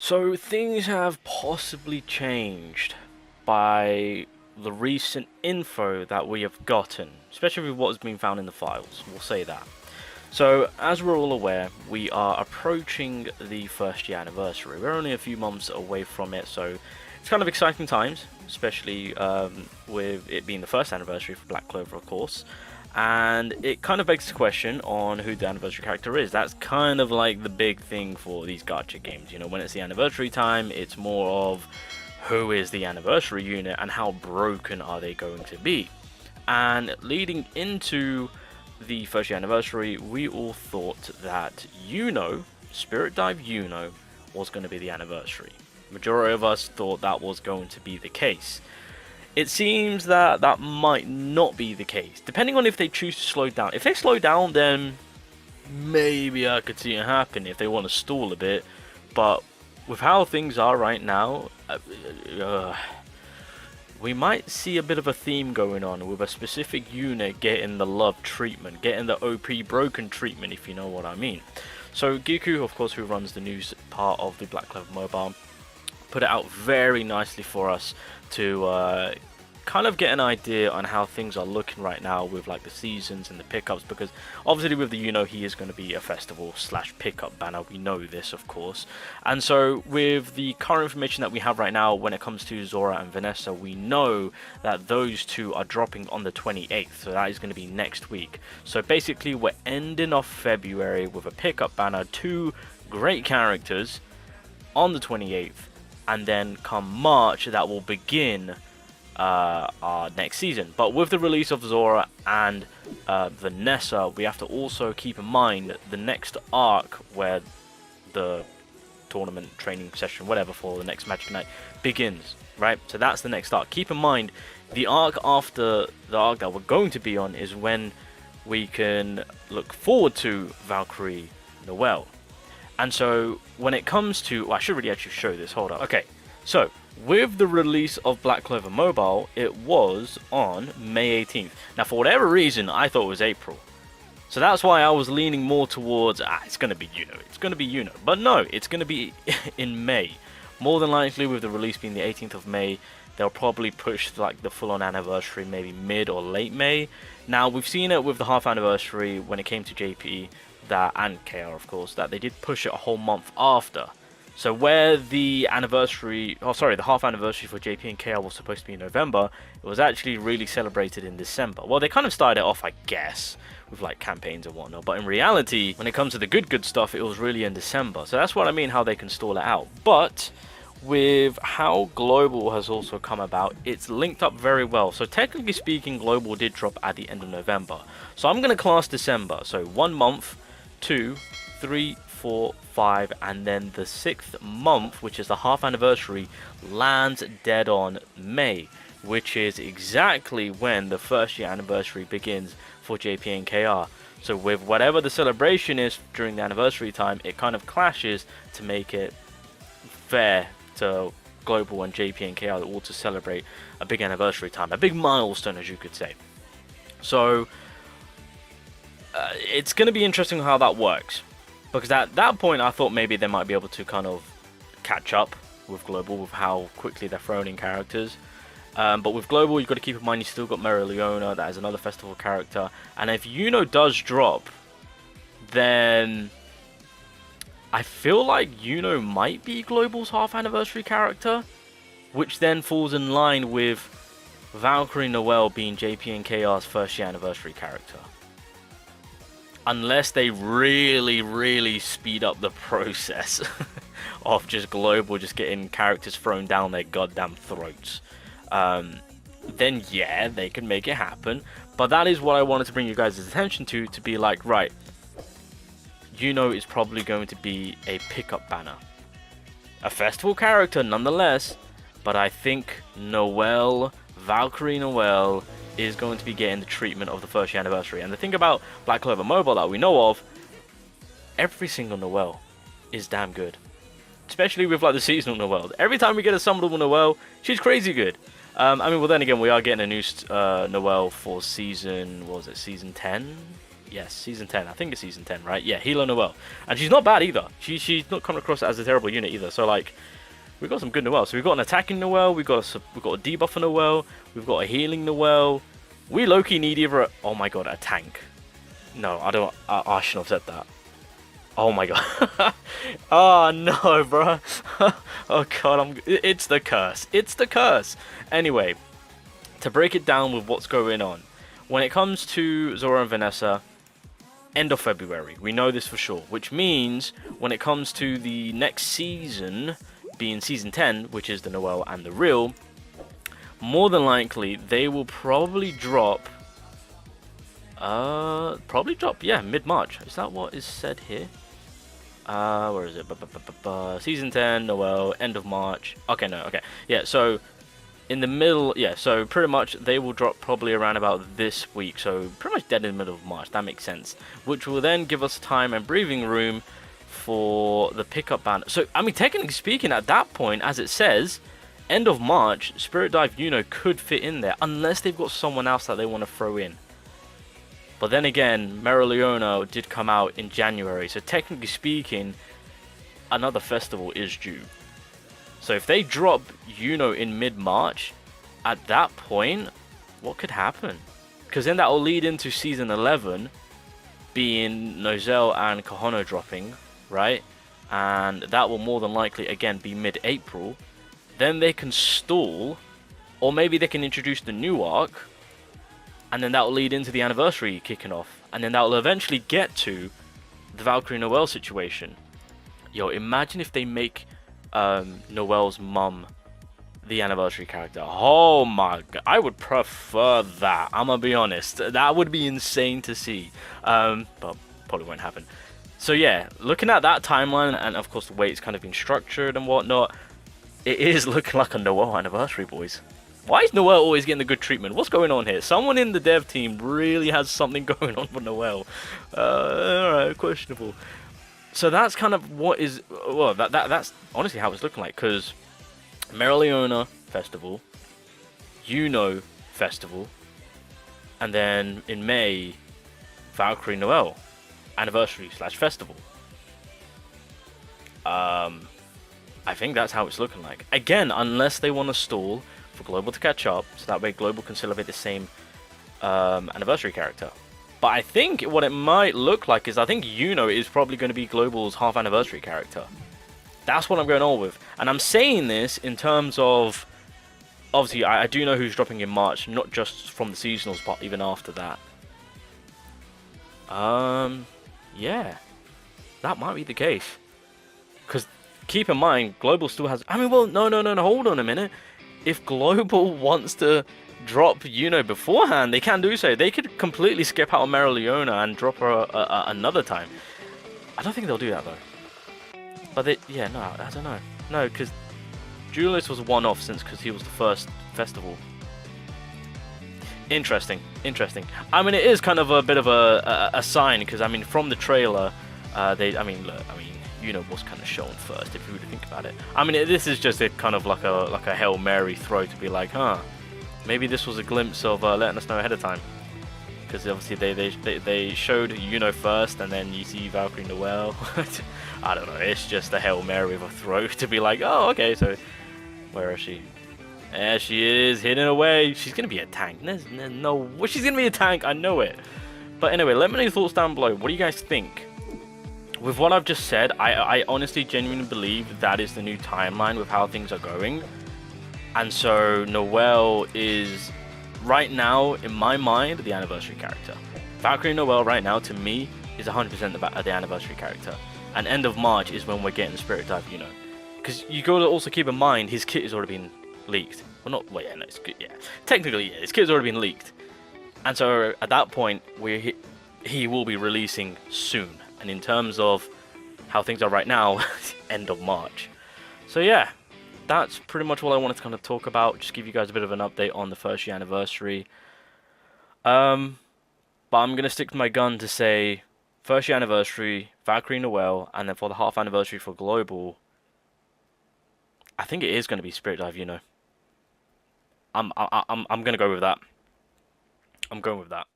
So things have possibly changed by the recent info that we have gotten, especially with what has been found in the files, we'll say that. So, as we're all aware, we are approaching the first year anniversary. We're only a few months away from it, so it's kind of exciting times, especially with it being the first anniversary for Black Clover, of course. And it kind of begs the question on who the anniversary character is. That's kind of like the big thing for these gacha games. You know, when it's the anniversary time, it's more of who is the anniversary unit and how broken are they going to be. And leading into the first year anniversary, we all thought that YUNO, Spirit Dive YUNO, was going to be the anniversary. Majority of us thought that was going to be the case. It seems that that might not be the case, depending on if they choose to slow down. If they slow down, then maybe I could see it happen if they want to stall a bit. But with how things are right now, we might see a bit of a theme going on with a specific unit getting the love treatment, getting the OP broken treatment, if you know what I mean. So Giku, of course, who runs the news part of the Black Clover Mobile, put it out very nicely for us to kind of get an idea on how things are looking right now with like the seasons and the pickups, because obviously with the YUNO he is going to be a festival / pickup banner, we know this of course. And so with the current information that we have right now when it comes to Zora and Vanessa, we know that those two are dropping on the 28th, so that is going to be next week. So basically we're ending off February with a pickup banner, 2 great characters on the 28th, and then come March that will begin our next season. But with the release of Zora and Vanessa, we have to also keep in mind the next arc where the tournament training session, whatever, for the next Magic Night begins, right? So that's the next arc. Keep in mind the arc after the arc that we're going to be on is when we can look forward to Valkyrie Noel. And so when it comes to, well, I should really actually show this, hold up. Okay, so with the release of Black Clover Mobile, it was on May 18th. Now, for whatever reason, I thought it was April. So that's why I was leaning more towards, it's going to be YUNO. It's going to be YUNO. But no, it's going to be in May. More than likely, with the release being the 18th of May, they'll probably push like the full-on anniversary, maybe mid or late May. Now, we've seen it with the half anniversary when it came to JP, that, and KR, of course, that they did push it a whole month after. So where the anniversary, the half anniversary for JP and KR was supposed to be in November, it was actually really celebrated in December. Well, they kind of started it off, I guess, with like campaigns and whatnot. But in reality, when it comes to the good stuff, it was really in December. So that's what I mean, how they can stall it out. But with how Global has also come about, it's linked up very well. So technically speaking, Global did drop at the end of November. So I'm going to class December. So 1 month, 2, 3, 4, 5, and then the 6th month, which is the half anniversary, lands dead on May, which is exactly when the first year anniversary begins for JP and KR. So with whatever the celebration is during the anniversary time, it kind of clashes to make it fair to Global and JP and KR all to celebrate a big anniversary time, a big milestone, as you could say. So it's going to be interesting how that works. Because at that point, I thought maybe they might be able to kind of catch up with Global with how quickly they're throwing in characters. But with Global, you've got to keep in mind you still got Leona, that is another festival character. And if YUNO does drop, then I feel like YUNO might be Global's half anniversary character, which then falls in line with Valkyrie Noel being JP and KR's first year anniversary character. Unless they really speed up the process of just Global just getting characters thrown down their goddamn throats. Then yeah, they can make it happen. But that is what I wanted to bring you guys' attention to be like, right, YUNO is probably going to be a pickup banner. A festival character nonetheless, but I think Noel, Valkyrie Noel, is going to be getting the treatment of the first year anniversary. And the thing about Black Clover Mobile that we know of, every single Noel is damn good. Especially with like the seasonal Noel. Every time we get a summonable Noel, she's crazy good. I mean, well then again, we are getting a new Noel for season, what was it, season 10? Yes, season 10. I think it's season 10, right? Yeah, Hilo Noel. And she's not bad either. She's not coming across as a terrible unit either. So, like, we've got some good Noel. So we've got an attacking Noel, we've got a debuffer Noel, we've got a healing Noel. We low-key need either oh my god, a tank. No, I don't, I shouldn't have said that. Oh my god. Oh no, bro. Oh god, it's the curse. It's the curse. Anyway, to break it down with what's going on. When it comes to Zora and Vanessa, end of February. We know this for sure. Which means when it comes to the next season, being season 10, which is the Noel and the Real, more than likely they will probably drop yeah, mid-March. Is that what is said here? Where is it? Season 10, Noel, end of March. Okay, no, okay. Yeah, so in the middle, yeah, so pretty much they will drop probably around about this week. So pretty much dead in the middle of March. That makes sense. Which will then give us time and breathing room for the pickup banner. So, I mean, technically speaking, at that point, as it says, end of March, Spirit Dive YUNO could fit in there. Unless they've got someone else that they want to throw in. But then again, Mereoleona did come out in January, so technically speaking, another festival is due. So if they drop YUNO in mid-March, at that point, what could happen? Because then that will lead into Season 11, being Nozel and Kahono dropping, right? And that will more than likely, again, be mid-April. Then they can stall, or maybe they can introduce the new arc, and then that will lead into the anniversary kicking off. And then that will eventually get to the Valkyrie Noel situation. Yo, imagine if they make Noel's mum the anniversary character. Oh my god, I would prefer that. I'm gonna be honest. That would be insane to see. But probably won't happen. So yeah, looking at that timeline, and of course the way it's kind of been structured and whatnot, it is looking like a Noel anniversary, boys. Why is Noel always getting the good treatment? What's going on here? Someone in the dev team really has something going on with Noel. Alright, questionable. So that's kind of what is... Well, that's honestly how it's looking like. Because Mereoleona Festival, YUNO Festival, and then in May, Valkyrie Noel Anniversary / Festival. I think that's how it's looking like. Again, unless they want to stall for Global to catch up, so that way Global can celebrate the same anniversary character. But I think what it might look like is I think YUNO is probably going to be Global's half anniversary character. That's what I'm going on with. And I'm saying this in terms of, obviously I do know who's dropping in March, not just from the seasonals, but even after that. Yeah, that might be the case. Because keep in mind, Global still has, I mean, well, no, hold on a minute. If Global wants to drop YUNO beforehand, they can do so. They could completely skip out on Mereoleona and drop her another time. I don't think they'll do that though. But they, yeah, no, I don't know. No, because Julius was a one-off because he was the first festival. Interesting. I mean, it is kind of a bit of a sign because I mean, from the trailer, YUNO was kind of shown first, if you really think about it. I mean, this is just a kind of like a Hail Mary throw to be like, huh, maybe this was a glimpse of letting us know ahead of time. Because obviously they showed YUNO first, and then you see Valkyrie Noel. I don't know, it's just a Hail Mary of a throw to be like, oh, okay, so where is she? There she is, hidden away. She's going to be a tank. There's no... Well, she's going to be a tank, I know it. But anyway, let me know your thoughts down below. What do you guys think? With what I've just said, I honestly genuinely believe that is the new timeline with how things are going. And so Noel is, right now, in my mind, the anniversary character. Valkyrie Noel right now, to me, is 100% the anniversary character. And end of March is when we're getting Spirit Dive, YUNO. Because you got to also keep in mind, his kit has already been leaked. Well, not, well, yeah, no, it's good, yeah. Technically, yeah, his kit's already been leaked. And so at that point, he will be releasing soon. And in terms of how things are right now, end of March. So yeah, that's pretty much all I wanted to kind of talk about. Just give you guys a bit of an update on the first year anniversary. But I'm going to stick to my gun to say first year anniversary, Valkyrie Noel, and then for the half anniversary for Global, I think it is going to be Spirit Dive, YUNO. I'm going to go with that. I'm going with that.